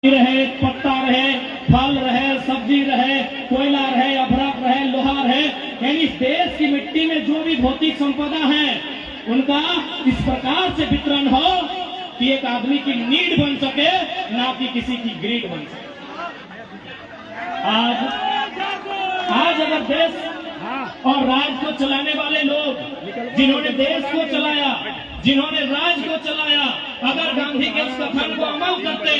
रहे, पत्ता रहे, फल रहे, सब्जी रहे, कोयला रहे, अभ्रक रहे, लोहा रहे, यानी देश की मिट्टी में जो भी भौतिक संपदा है उनका इस प्रकार से वितरण हो कि एक आदमी की नीड बन सके, ना कि किसी की ग्रीड बन सके। आज अगर देश और राज को चलाने वाले लोग जिन्होंने देश को चलाया, जिन्होंने राज को चलाया, अगर गांधी के उस कथन को अमल करते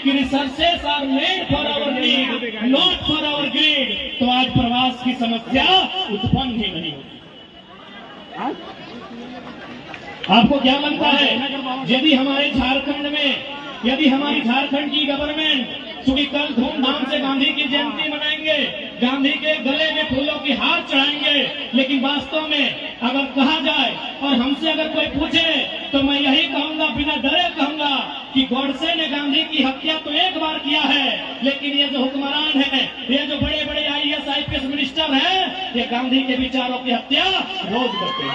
कि resources are made for our need not for our greed, तो आज प्रवास की समस्या उत्पन्न ही नहीं होती। आपको क्या लगता है, यदि हमारे झारखंड में, यदि हमारी झारखंड की गवर्नमेंट चूंकि कल धूमधाम से गांधी की जयंती मनाएंगे, गांधी के गले में फूलों की हार चढ़ाएंगे, लेकिन वास्तव में अगर कहा जाए और हमसे अगर कोई पूछे तो मैं यही कहूंगा, बिना डरे कहूंगा कि गोडसे ने गांधी की हत्या तो एक बार किया है, लेकिन ये जो हुक्मरान है, ये जो बड़े बड़े IAS IPS मिनिस्टर हैं, ये गांधी के विचारों की हत्या रोज करते हैं।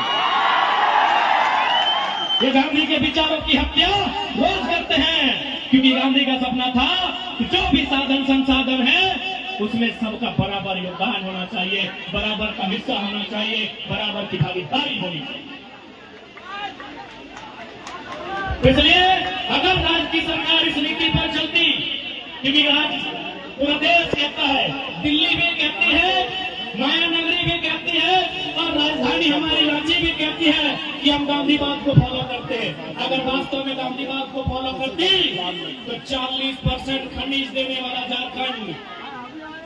ये गांधी के विचारों की हत्या रोज करते हैं, क्योंकि गांधी का सपना था कि जो भी साधन संसाधन है उसमें सबका बराबर योगदान होना चाहिए, बराबर का हिस्सा होना चाहिए, बराबर की भागीदारी होनी चाहिए। इसलिए अगर राज्य की सरकार इस नीति पर चलती, क्योंकि आज पूरा देश कहता है, दिल्ली भी कहती है, माया नगरी भी कहती है और राजधानी हमारी रांची भी कहती है कि हम गांधीवाद को फॉलो करते हैं। अगर वास्तव में गांधीवाद को फॉलो करती तो 40% खनिज देने वाला झारखंड,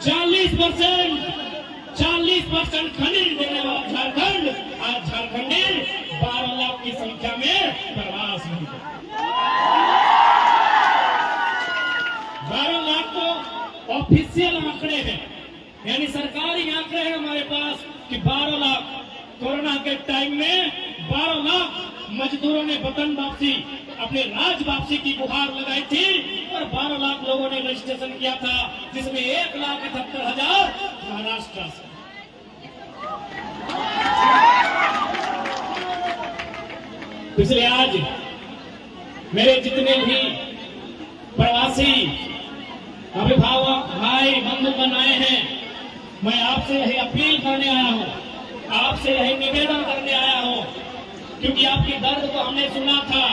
40% खनिज देने वाला झारखंड आज झारखंडी 12 लाख की संख्या में प्रवास नहीं करता। 12 लाख तो ऑफिशियल आंकड़े हैं, यानी सरकारी आंकड़े हैं हमारे पास कि 12 लाख कोरोना के टाइम में 12 लाख मजदूरों ने वतन वापसी, अपने राज वापसी की गुहार लगाई थी और 12 लाख लोगों ने रजिस्ट्रेशन किया था, जिसमें 1,78,000 महाराष्ट्र से। इसलिए आज मेरे जितने भी प्रवासी अभिभावक भाई बंधुगण आए हैं, मैं आपसे यही अपील करने आया हूं, आपसे यही निवेदन करने आया हूं, क्योंकि आपकी दर्द को हमने सुना था,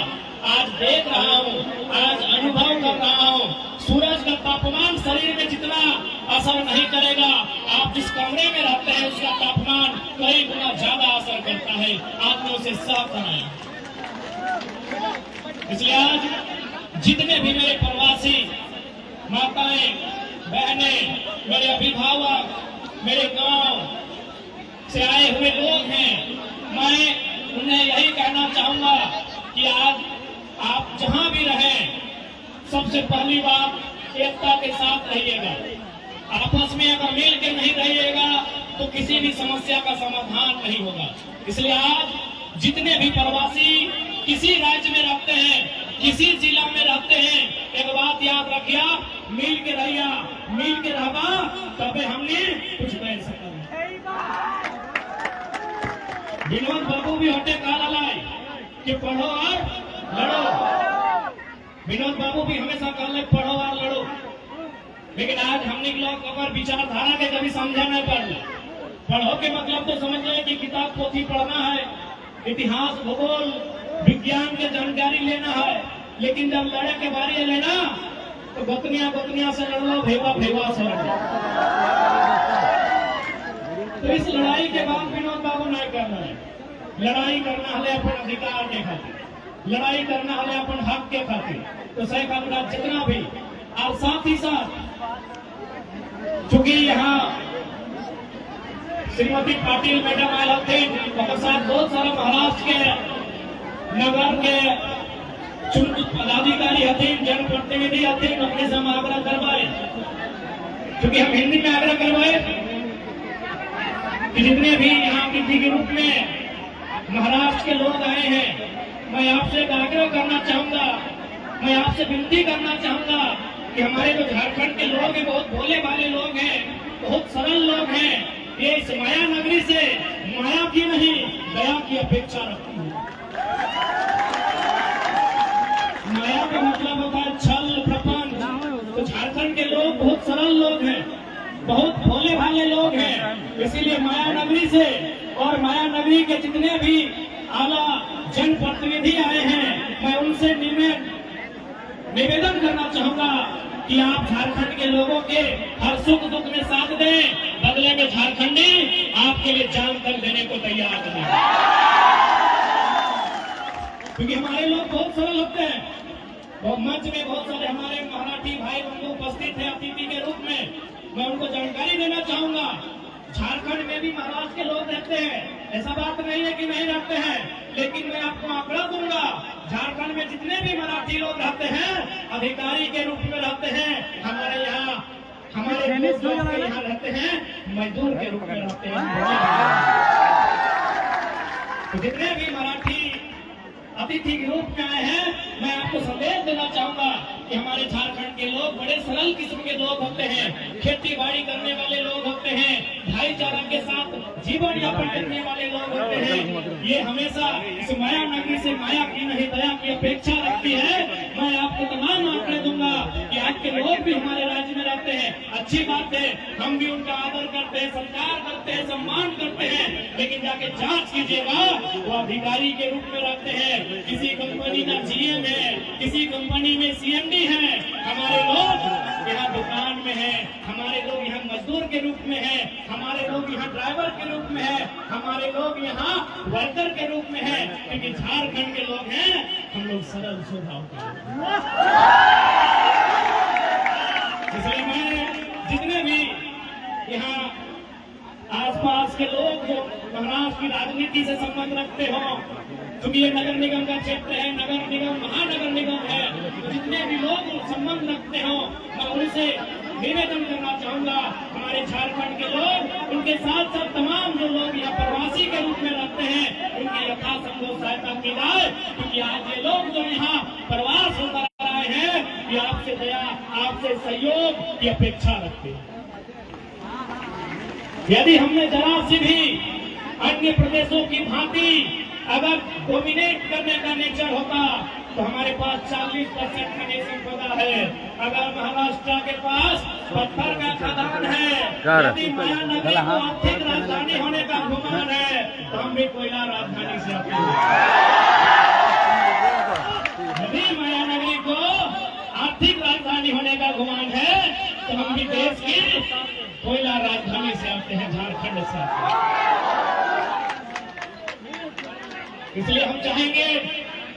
आज देख रहा हूं, आज अनुभव कर रहा हूं। सूरज का तापमान शरीर में जितना असर नहीं करेगा, आप जिस कमरे में रहते हैं उसका तापमान कई गुना ज्यादा असर करता है। आपने उसे साफ बनाया। इसलिए आज जितने भी मेरे प्रवासी माताएं बहनें, मेरे अभिभावक, मेरे गांव से आए हुए लोग हैं, मैं उन्हें यही कहना चाहूंगा कि आज आप जहां भी रहें, सबसे पहली बात एकता के साथ रहिएगा। आपस में अगर मिल के नहीं रहिएगा तो किसी भी समस्या का समाधान नहीं होगा। इसलिए आज जितने भी प्रवासी किसी राज्य में रहते हैं, किसी जिला में रहते हैं, एक बात याद रखिया, मिल के रहिया, मिल के रहबा तबे हमने कुछ कर सकते। विनोद बाबू भी हटे काला लाई कि पढ़ो और लड़ो। विनोद बाबू भी हमेशा कहले पढ़ो और लड़ो, लेकिन आज हमने लोग अगर विचारधारा के कभी समझा नहीं पड़े। पढ़ो के मतलब तो समझ ले कि किताब पोथी पढ़ना है, इतिहास भूगोल विज्ञान की जानकारी लेना है, लेकिन जब लड़े के बारे लेना तो गतनिया से लड़ लो, भेवा से लड़ लो। तो इस लड़ाई के बाद विनोद बाबू नहीं करना है। लड़ाई करना है अपन अधिकार के खातिर, लड़ाई करना है अपन हक के खातिर। तो सही का जितना भी, और साथ ही साथ चूंकि यहाँ श्रीमती पाटिल मैडम आए थे, उनके साथ बहुत सारा महाराष्ट्र के नगर के चुनित पदाधिकारी हथे, जनप्रतिनिधि हथे, अपने से हम आग्रह करवाए, क्योंकि हम हिंदी में आग्रह करवाए कि जितने भी यहाँ के रूप में महाराष्ट्र के लोग आए हैं, मैं आपसे आग्रह करना चाहूंगा, मैं आपसे विनती करना चाहूंगा कि हमारे जो झारखंड के लोग हैं, बहुत भोले भाले लोग हैं, बहुत सरल लोग हैं, ये इस माया नगरी से माया की नहीं दया की अपेक्षा रखती है। माया का मतलब होता है छल प्रपंच, झारखंड के लोग बहुत सरल लोग हैं, बहुत भोले भाले लोग हैं। इसीलिए माया नगरी से और माया नगरी के जितने भी आला जनप्रतिनिधि आए हैं, मैं उनसे निवेदन करना चाहूंगा कि आप झारखंड के लोगों के हर सुख दुख में साथ दें, बदले में झारखंडी आपके लिए जान तक देने को तैयार हैं। क्योंकि हमारे लोग बहुत सरल होते हैं। और मंच में बहुत सारे हमारे मराठी भाई बंधु उपस्थित हैं अतिथि के रूप में, मैं उनको जानकारी देना चाहूंगा। झारखंड में भी महाराष्ट्र के लोग रहते हैं, ऐसा बात नहीं है कि नहीं रहते हैं, लेकिन मैं आपको आंकड़ा दूंगा, झारखंड में जितने भी मराठी लोग रहते हैं अधिकारी के रूप में रहते हैं, हमारे यहाँ रहते हैं मजदूर के रूप में रहते हैं। तो जितने भी मराठी अतिथि के रूप में आए हैं, मैं आपको संदेश देना चाहूंगा कि हमारे झारखंड के लोग बड़े सरल किस्म के लोग होते हैं, खेती बाड़ी करने वाले लोग होते हैं, भाईचारा के साथ जीवन यापन करने वाले लोग होते हैं। ये हमेशा इस माया नगरी से माया की नहीं दया की अपेक्षा रखती है। मैं आपको तमाम आंकड़े दूंगा कि आज के लोग भी हमारे राज्य में रहते हैं, अच्छी बात है, हम भी उनका आदर करते हैं, सत्कार करते हैं, सम्मान करते हैं, लेकिन जाके जांच कीजिएगा वो अधिकारी के रूप में रहते हैं, किसी कंपनी का जीएम है, किसी कंपनी में सीएमडी है। हमारे लोग यहाँ दुकान में है, हमारे लोग यहाँ मजदूर के रूप में है, हमारे लोग यहाँ ड्राइवर के रूप में है, हमारे लोग यहाँ वर्कर के रूप में है। क्योंकि झारखंड के लोग हैं, हम लोग सरल स्वभाव के। इसलिए मैं जितने भी यहाँ आसपास के लोग जो महाराष्ट्र की राजनीति से संबंध रखते हो, क्योंकि ये नगर निगम का क्षेत्र है, नगर निगम महानगर निगम है, तो जितने भी लोग संबंध रखते हो, मैं उनसे निवेदन करना चाहूंगा, हमारे झारखंड के लोग, उनके साथ साथ तमाम जो लोग यहाँ प्रवासी के रूप में रहते हैं, उनकी यथासंभव सहायता की जाए। क्योंकि आज ये लोग जो यहाँ प्रवास होकर आए हैं, ये आपसे दया, आपसे सहयोग की अपेक्षा रखते हैं। यदि हमने जरा सी भी अन्य प्रदेशों की भांति अगर डोमिनेट करने का नेचर होता तो हमारे पास 40% खनिज संपदा है। अगर महाराष्ट्र के पास पत्थर का खदान है, यदि माया नगरी को आर्थिक राजधानी होने का गुमान है, तो हम भी कोयला राजधानी से आते हैं। यदि माया नगरी को आर्थिक राजधानी होने का गुमान है, तो हम भी देश की कोयला राजधानी से आते हैं, झारखंड से आते हैं। इसलिए हम चाहेंगे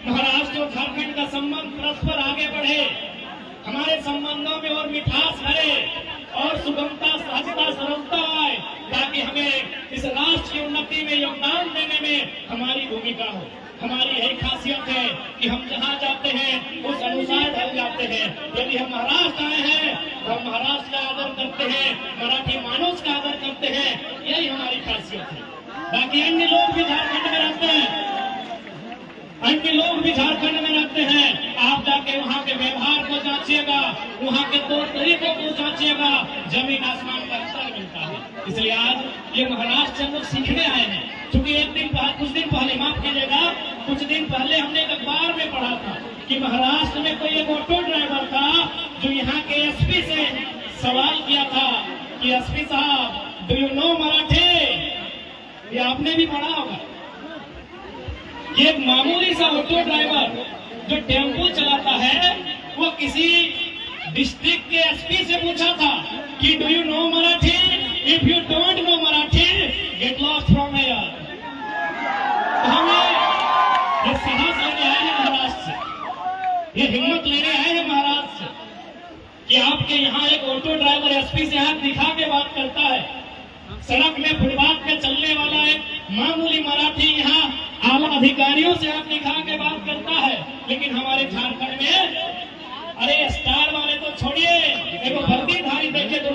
महाराष्ट्र और झारखंड का संबंध परस्पर आगे बढ़े, हमारे संबंधों में और मिठास भरे और सुगमता, सहजता, सरलता आए, ताकि हमें इस राष्ट्र की उन्नति में योगदान देने में हमारी भूमिका हो। हमारी यही खासियत है कि हम जहाँ जाते हैं उस अनुसार ढल जाते हैं। यदि हम महाराष्ट्र आए हैं तो हम महाराष्ट्र का आदर करते हैं, मराठी मानुष का आदर करते हैं, यही हमारी खासियत है। बाकी अन्य लोग भी झारखंड में रहते हैं, अन्य लोग भी झारखंड में रहते हैं, आप जाके वहाँ के व्यवहार को जांचिएगा, वहाँ के तौर तरीकों को जांचिएगा, जमीन आसमान का अंतर मिलता है। इसलिए आज ये महाराष्ट्र हम लोग सीखने आए हैं। क्योंकि कुछ दिन पहले, माफ कीजिएगा, कुछ दिन पहले हमने एक अखबार में पढ़ा था कि महाराष्ट्र में कोई एक ऑटो ड्राइवर था जो यहाँ के एसपी से सवाल किया था कि एसपी साहब, डू यू नो मराठी? ये आपने भी पढ़ा होगा। ये एक मामूली सा ऑटो ड्राइवर जो टेम्पो चलाता है, वो किसी डिस्ट्रिक्ट के एसपी से पूछा था कि do you know Marathi? If you don't know Marathi, get lost from here. तो हमें ये साहस लेने आए हैं महाराष्ट्र से, ये हिम्मत लेने आए हैं महाराष्ट्र से कि आपके यहाँ एक ऑटो ड्राइवर एसपी से हाथ दिखा के बात करता है, सड़क में फुटपाथ पे चलने वाला एक मामूली मराठी यहाँ आला अधिकारियों से हाथ दिखा के बात करता है। लेकिन हमारे झारखंड में, अरे स्टार वाले तो छोड़िए, एक वर्दीधारी देखे तो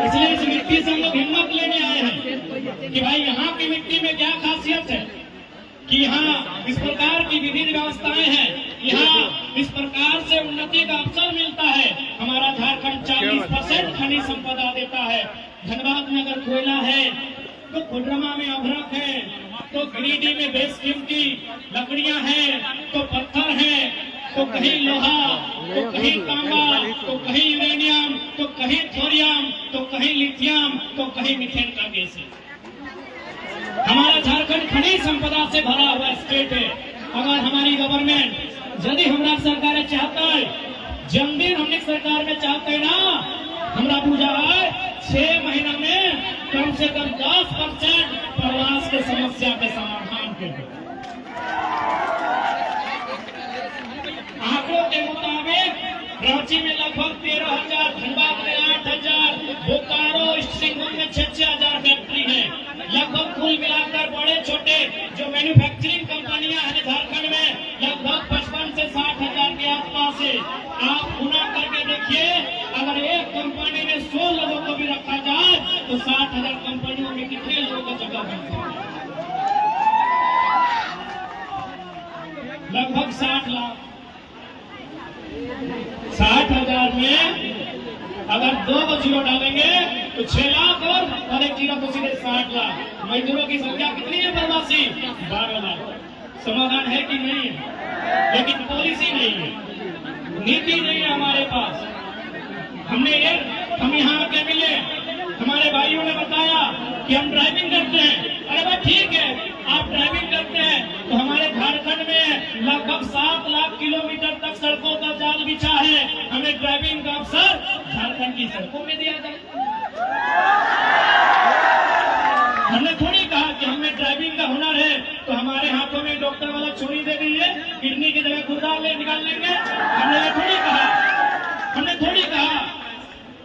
इसलिए इस मिट्टी से हम लोग हिम्मत लेने आए हैं कि भाई यहाँ की मिट्टी में क्या खासियत है कि यहाँ इस प्रकार की विभिन्न व्यवस्थाएं हैं, यहाँ इस प्रकार से उन्नति का अवसर मिलता है। हमारा झारखंड 40% खनिज संपदा देता है। धनबाद में अगर कोयला है तो कोडरमा में अभ्रक है, तो गिरिडीह में बेशकीमती लकड़ियां हैं, तो पत्थर है, तो कहीं लोहा, तो कहीं तांबा, तो कहीं यूरेनियम, तो कहीं थोरियम, तो कहीं लिथियम, तो कहीं मीथेन का गैस है। हमारा झारखंड खनिज संपदा से भरा हुआ स्टेट है। अगर हमारी गवर्नमेंट यदि हमारा सरकार चाहता है, जन्मदिन हमने सरकार में चाहते ना, हमारा पूजा है 6 महीना में कम से कम 10% प्रवास के समस्या के समाधान के लिए। आंकड़ों के मुताबिक रांची में लगभग 13,000, धनबाद में 8,000, बोकारो सिंहभूम में 6,000 फैक्ट्री है। लगभग कुल मिलाकर बड़े छोटे जो मैन्युफैक्चरिंग कंपनियां हैं झारखंड में लगभग 55 से 60,000 के आसपास है। आप गुना करके देखिए, अगर एक कंपनी में 100 लोगों को भी रखा जाए तो 60,000 कंपनियों में कितने लोगों का जगह बन सकता है? लगभग 60 लाख। 60,000 में अगर 2 जीरो डालेंगे तो 6 लाख और 1 जीरो तो सीधे 60 लाख। मजदूरों की संख्या कितनी है प्रवासी? 12 लाख। समाधान है कि नहीं है? लेकिन पॉलिसी नहीं है, नीति नहीं है हमारे पास। हम यहाँ के मिले, हमारे भाइयों ने बताया कि हम ड्राइविंग करते हैं। अरे भाई ठीक है, आप ड्राइविंग करते हैं तो हमारे झारखंड में लगभग 7 लाख किलोमीटर तक सड़कों का जाल बिछा है। हमें ड्राइविंग का अवसर झारखंड की सड़कों में दिया जाए। हमने थोड़ी कहा कि हमें ड्राइविंग का हुनर है तो हमारे हाथों में डॉक्टर वाला छुरी दे दीजिए, किडनी की जगह गुर्दा ले निकाल लेंगे। हमने ये थोड़ी कहा। हमने थोड़ी कहा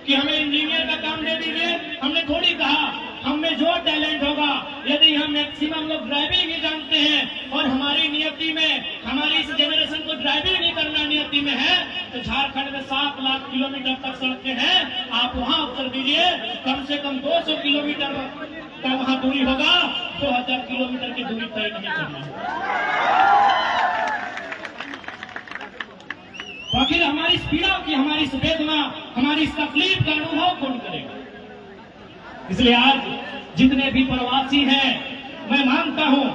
कि हमें इंजीनियर का काम दे दीजिए। हमने थोड़ी कहा हम में जो टैलेंट होगा, यदि हम मैक्सिमम लोग ड्राइविंग ही जानते हैं और हमारी नियति में, हमारी इस जनरेशन को ड्राइविंग नहीं करना नियति में है, तो झारखंड में 7 लाख किलोमीटर तक सड़कें हैं। आप वहां उत्तर दीजिए, कम से कम 200 किलोमीटर का वहां दूरी होगा, 2000 किलोमीटर की दूरी तय नहीं करना। आखिर हमारी इस पीड़ा की, हमारी इस वेदना, हमारी इस तकलीफ का अनुभव कौन करेगा? इसलिए आज जितने भी प्रवासी हैं, मैं मानता हूं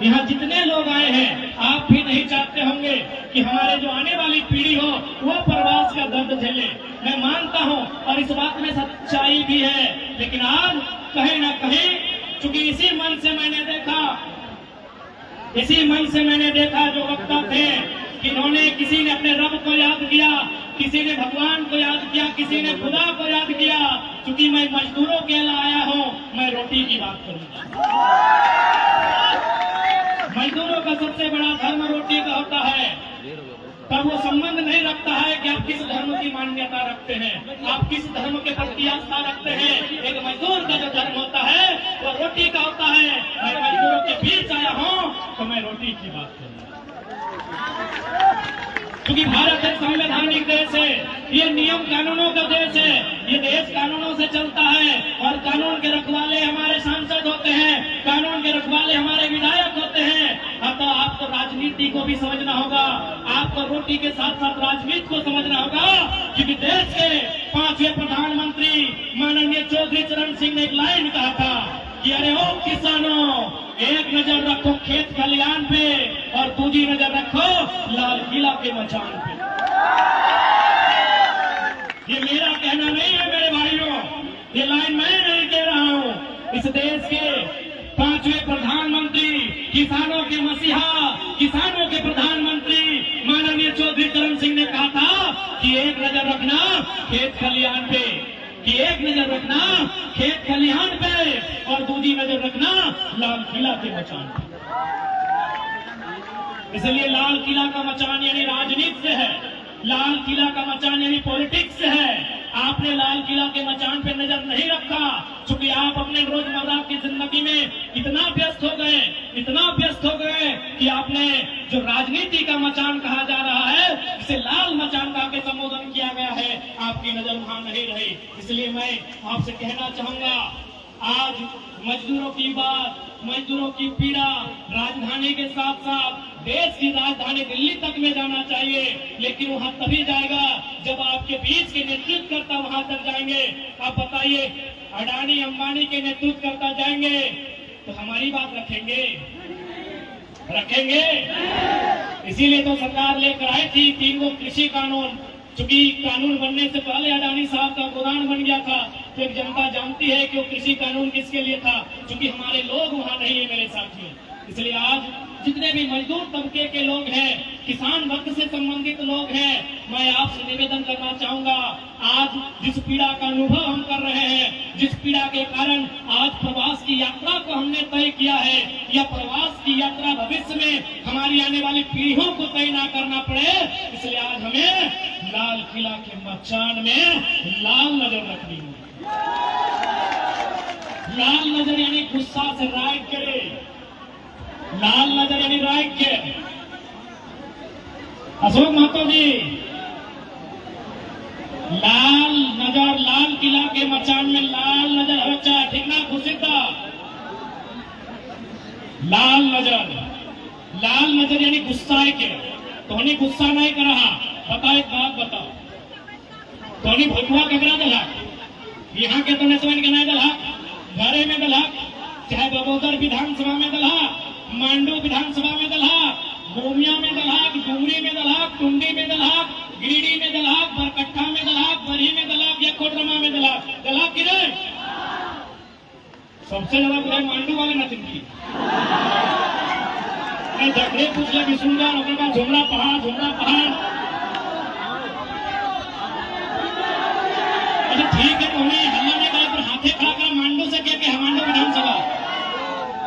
यहाँ जितने लोग आए हैं, आप भी नहीं चाहते होंगे कि हमारे जो आने वाली पीढ़ी हो वो प्रवास का दर्द झेले। मैं मानता हूं और इस बात में सच्चाई भी है। लेकिन आज कहीं ना कहीं, चूंकि इसी मन से मैंने देखा जो वक्ता थे कि इन्होंने, किसी ने अपने रब को याद किया, किसी ने भगवान को याद किया, किसी ने खुदा को याद किया। क्योंकि मैं मजदूरों के लिए आया हूं, मैं रोटी की बात करूंगा। मजदूरों का सबसे बड़ा धर्म रोटी का होता है। पर वो संबंध नहीं रखता है कि आप किस धर्म की मान्यता रखते हैं, आप किस धर्म के प्रति आस्था रखते हैं। एक मजदूर का जो धर्म होता है वो रोटी का होता है। मैं मजदूरों के बीच आया हूं तो मैं रोटी की बात करूंगा। क्योंकि भारत एक संवैधानिक देश है, ये नियम कानूनों का देश है, ये देश कानूनों से चलता है और कानून के रखवाले हमारे सांसद होते हैं, कानून के रखवाले हमारे विधायक होते हैं। अतः आपको राजनीति को भी समझना होगा, आपको रोटी के साथ साथ राजनीति को समझना होगा। क्योंकि देश के 5वें प्रधानमंत्री माननीय चौधरी चरण सिंह ने एक लाइन कहा था कि अरे ओ किसानों, एक नजर रखो खेत खलियान पे और दूसरी नजर रखो लाल किला के मचान पे। ये मेरा कहना नहीं है मेरे भाइयों, ये लाइन मैं नहीं कह रहा हूं। इस देश के 5वें प्रधानमंत्री, किसानों के मसीहा, किसानों के प्रधानमंत्री माननीय चौधरी चरण सिंह ने कहा था कि एक नजर रखना खेत खलियान पे, कि एक नजर रखना खेत खलिहान पे और दूसरी नजर रखना लाल किला के मचान पे। इसलिए लाल किला का मचान यानी राजनीति से है, लाल किला का मचान यानी पॉलिटिक्स से है। आपने लाल किला के मचान पे नजर नहीं रखा, क्योंकि आप अपने रोजमर्रा की जिंदगी में इतना व्यस्त हो गए कि आपने जो राजनीति का मचान कहा जा रहा है, इसे लाल मचान का के संबोधन किया गया है, आपकी नजर वहां नहीं रही। इसलिए मैं आपसे कहना चाहूंगा, आज मजदूरों की बात, मजदूरों की पीड़ा राजधानी के साथ साथ देश की राजधानी दिल्ली तक में जाना चाहिए। लेकिन वहां तभी जाएगा जब आपके बीच के नेतृत्व करता वहां तक जाएंगे। आप बताइए, अडानी अंबानी के नेतृत्व करता जाएंगे तो हमारी बात रखेंगे? इसीलिए तो सरकार लेकर आई थी 3 गो कृषि कानून। चूंकि कानून बनने से पहले अडानी साहब का गोदान बन गया था, तो एक जनता जानती है कि वो कृषि कानून किसके लिए था, क्योंकि हमारे लोग वहां नहीं है मेरे साथियों। इसलिए आज जितने भी मजदूर तबके के लोग हैं, किसान वर्ग से संबंधित लोग हैं, मैं आपसे निवेदन करना चाहूंगा, आज जिस पीड़ा का अनुभव हम कर रहे हैं, जिस पीड़ा के कारण आज प्रवास की यात्रा को हमने तय किया है, या प्रवास की यात्रा भविष्य में हमारी आने वाली पीढ़ियों को तय ना करना पड़े, इसलिए आज हमें लाल किला के मचान में लाल नजर रखनी है। लाल नजर यानी गुस्सा से राइट करे, लाल नजर यानी राइट के। अशोक महतो जी, लाल नजर, लाल किला के मचान में लाल नजर हर चाहे, ठीक ना खुशिदा? लाल नजर, लाल नजर यानी गुस्सा के। तोनी गुस्सा नहीं कर रहा। बताओ एक बात बताओ, तोनी भटुआ ककरा दलहक? यहाँ के तो समझ के नहीं दलहक, घरे में दलहक, चाहे बगोदर विधानसभा में दलहक, मांडू विधानसभा में दलहक, गोमिया में दलहक, डुमरी में दलहक, टुंडी में दलहक, गिरिडीह में दलहक, बरकट्ठा में दलहक, बरही में दलहक या कोडरमा में दलहक, दलहक की नहीं? सबसे ज्यादा बुराई मांडू वाले न चिंती। मैं झगड़े पूछ ले विष्णुदान, उसके बाद झुमरा पहाड़, झुमरा पहाड़। अच्छा ठीक है, तुम्हें हल्ला नहीं करा, पर हाथे खड़ा कर मांडू से क्या कि मांडू विधानसभा।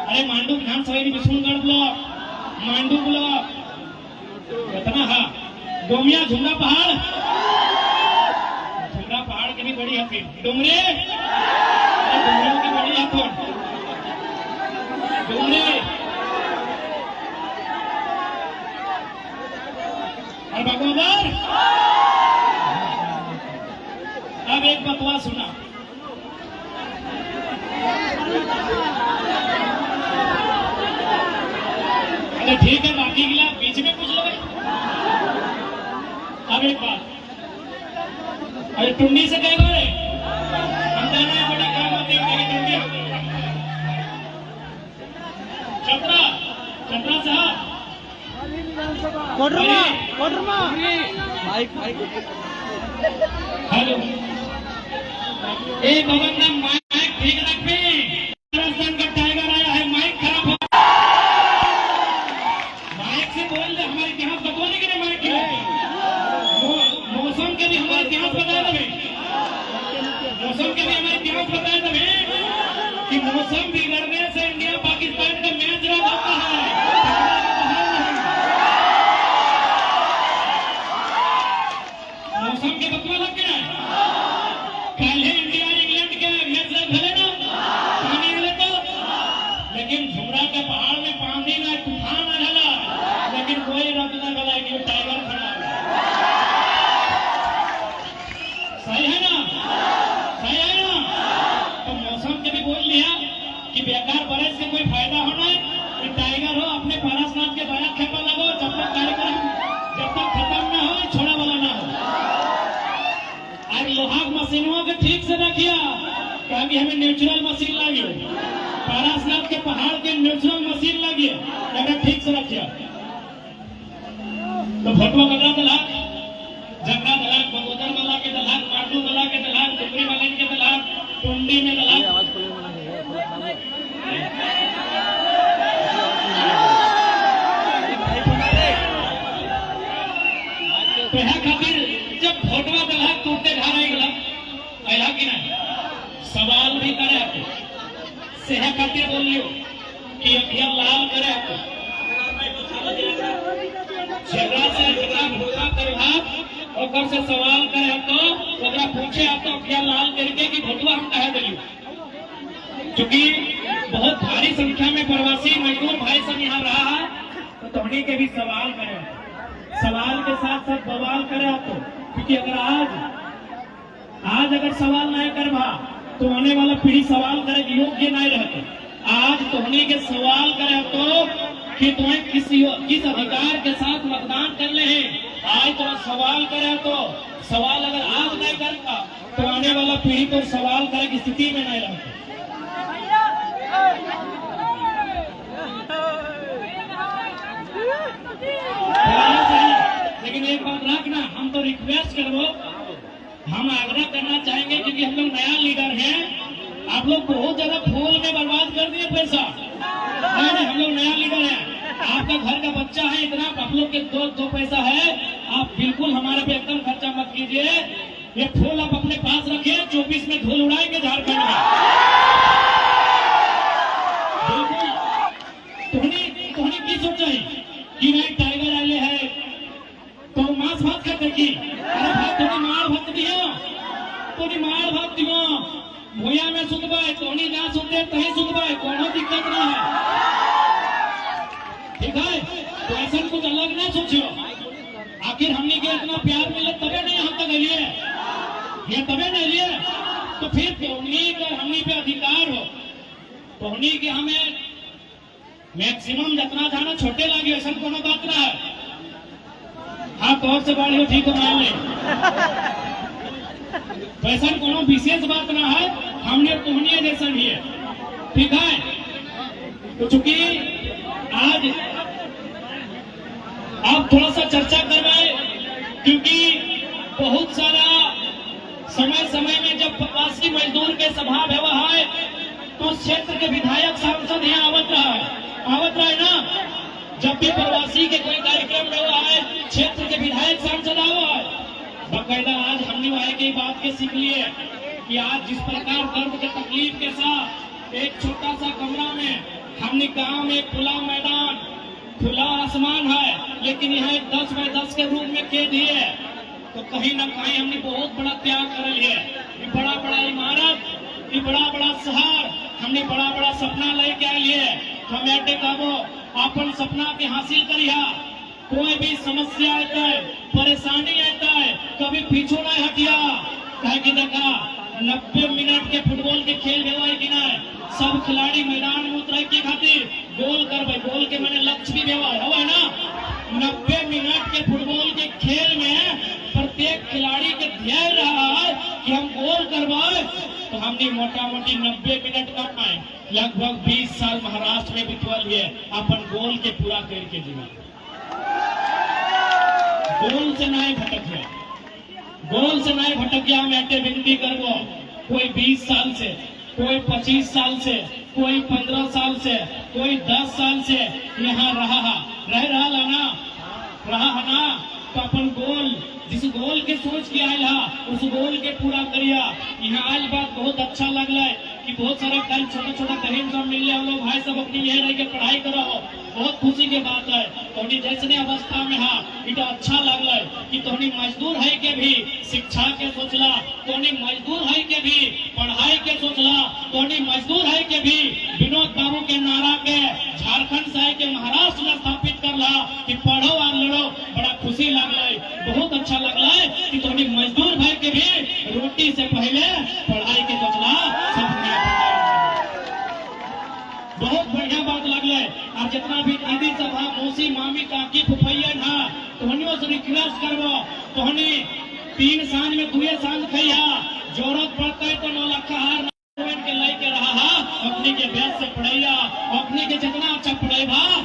अरे मांडू विधानसभा विष्णुगढ़ ब्लॉक, मांडू ब्लॉक इतना हा, गोमिया झुमरा पहाड़, झुमरा पहाड़ की भी बड़ी हथी, डुमरे डुमरियों की बड़ी हथों, डुमरे और बगोदर। अब एक बतवा सुना, अरे ठीक है, बाकी गिला बीच में पूछ लो। अब एक बात, अरे टुंडी से कह रहे हम जाना है, बड़ी काम होती है टुंडी। छपरा, छपरा साहब, Koderma, Koderma, mike mike, hello, एक भवन में माइक ठीक रखी, राजस्थान का टाइगर आया है, माइक खराब हो, माइक से बोल दे, हमारे इतिहास बतवाने के लिए माइक है। मौसम के भी हमारे इतिहास बताए थे, मौसम के भी हमारे इतिहास बताए थे कि मौसम बिगड़ने से इंडिया पाकिस्तान का मैच रह जाता है। मौसम के बतवा लग गया है, कल इंडिया इंग्लैंड के मैच खेले ना, पानी मिले तो, लेकिन झुमरा के पहाड़ में पानी में तूफान आ जाला, लेकिन कोई रद्द न गला कि टाइगर खड़ा है। सही है ना, सही है ना? तो मौसम के भी बोल लिया कि बेकार बरस से कोई फायदा होना है, कि टाइगर हो अपने पारसनाथ के दया खेपा लगो, जब तक कार्यक्रम जब तक खत्म ना हो, छोड़ा वाला ना हो। आज लोहाक मशीनों के ठीक से रखिया, कभी हमें नेचुरल मशीन लगी, पारसनाथ के पहाड़ के नेचुरल मशीन लगी, अगर ठीक से रखिया तो भटुआ कदरा दलहक, जंगा दलहक, बगोदर वाला के दलहक, मांडू वाला के दलहक, डुमरी वाले के दलहक, टुंडी में दलहक। तो यहाँ खातिर जब भटुआ दलहक टूटते घर आई गला, अला की नहीं सवाल भी करे आपको, सेहा खातिर बोल लियो कि अभियान लाल करे आपको, झगड़ा से झगड़ा भूखा करे हाथ और से सवाल करे तो ओकरा पूछे आप तो अभियान लाल करके कि भटुआ हम कहे दिलियो। क्योंकि बहुत भारी संख्या में प्रवासी मजदूर भाई सब यहाँ रहा है, तो तोहनी के भी सवाल करे, सवाल के साथ साथ बवाल करे आपको, क्योंकि अगर आज अगर सवाल नहीं करवा तो आने वाला पीढ़ी सवाल करे योग्य नहीं रहते। आज तोहनी के सवाल करे तो कि तुम्हें किस अधिकार के साथ मतदान करने हैं, आज तो सवाल करे तो सवाल अगर आज नहीं करता तो आने वाला पीढ़ी को सवाल करे की स्थिति में नहीं रहते। सही। लेकिन एक बात रखना, हम तो रिक्वेस्ट करो, हम आग्रह करना चाहेंगे क्योंकि हम लोग नया लीडर हैं, आप लोग बहुत ज्यादा फूल में बर्बाद कर दिए पैसा। नहीं, हम लोग नया लीडर हैं, आपका घर का बच्चा है, इतना आप लोग के दो पैसा है, आप बिल्कुल हमारे पे एकदम खर्चा मत कीजिए। ये फूल आप अपने पास रखिए, 24 में धूल उड़ाएंगे झारखंड में। बिल्कुल तोहनी की सोचा कि नहीं टाइगर आले है तो मांस भात कर देखी, अरे भाई तोनी मार भात दियो, तोनी मार भात दियो, भूया में सुनबाई, तोनी जहाँ सुनते कहीं सुनबाई, कोनो दिक्कत ना है, ठीक है। तो ऐसा कुछ अलग ना सोचियो, आखिर हमने के इतना प्यार मिले तबे नहीं हम तक लिए, ये तबे नहीं लिए, तो फिर तोहनी का हमनी पे अधिकार हो, तोहनी के हमें मैक्सिमम जितना जाना छोटे लगे, ऐसा कोनो बात ना है। हाँ तौर से बाढ़ ठीक हो मान ले, तो ऐसा कोनो विशेष बात ना है, हमने तोहनी जैसा भी है, ठीक है। तो चूंकि आज आप थोड़ा सा चर्चा कर रहे हैं, क्योंकि बहुत सारा समय समय में जब प्रवासी मजदूर के सभा व्यवहार है तो उस क्षेत्र के विधायक सांसद यहाँ आवत रहा है ना, जब भी प्रवासी के कोई कार्यक्रम हुआ है क्षेत्र के विधायक सांसद आवा है बकायदा। आज हमने वहां की बात के सीख लिए कि आज जिस प्रकार दर्द के तकलीफ के साथ एक छोटा सा कमरा में हमने गांव में खुला मैदान खुला आसमान है, लेकिन यहाँ एक 10 बाय 10 के रूप में कैद है, तो कहीं ना कहीं हमने बहुत बड़ा त्याग कर लिया। ये बड़ा बड़ा इमारत, ये बड़ा बड़ा शहर, हमने बड़ा बड़ा सपना लेके आए लिए, हम अड्डे काबो अपन सपना के हासिल करिया। कोई भी समस्या आता है, परेशानी आता है, कभी पीछू नहीं हटिया, कहे कि देखा 90 मिनट के फुटबॉल के खेल भेवाई कि ना, सब खिलाड़ी मैदान में उतरे के खातिर गोल करबे, गोल के मैंने लक्ष्य भी भेवा है ना। 90 मिनट के फुटबॉल के खेल में प्रत्येक खिलाड़ी के ध्यान रहा है कि हम गोल करवाए, तो हमने मोटा मोटी 90 मिनट का लगभग 20 साल महाराष्ट्र में बितवल है अपन गोल के पूरा करके जीवन, गोल से नहीं भटक गया, गोल से नहीं भटक गया। मैं अड्डे विनती करबो, कोई 20 साल से, कोई 25 साल से, कोई 15 साल से, कोई 10 साल से यहाँ रह रहा ना, तो अपन गोल जिस गोल के सोच के आया उस गोल के पूरा करिया। यहाँ आज बात बहुत अच्छा लग रहा है कि बहुत सारा कल छोटा छोटा बहन सब मिल रहे, हम लोग भाई सब अपनी यह रह के पढ़ाई करो, बहुत खुशी की बात है। तोहनी जैसने अवस्था में हाँ इतना अच्छा लग रहा है कि तोहनी मजदूर है के भी शिक्षा के सोचला, तोहनी मजदूर है के भी पढ़ाई के सोचला, तोहनी मजदूर है के भी विनोद बाबू के नारा के झारखंड से के महाराष्ट्र में स्थापित करला कि पढ़ो और लड़ो। बड़ा खुशी लग रहा है, बहुत अच्छा लग रहा है कि तोहनी मजदूर भाई के भी रोटी से पहले पढ़ाई के सोचला, बहुत बढ़िया बात लग रहा है। और जितना भी दीदी सभा मौसी मामी काकी फुफैया ना तोहनियों से रिक्वेस्ट करबो, तोहनी 3 सांझ में 2 सांझ खैया, जरूरत पड़ता है तो 9 लाख हार के लेके रहा अपने के बेस से पढ़ैया, अपने के जितना अच्छा पढ़ेगा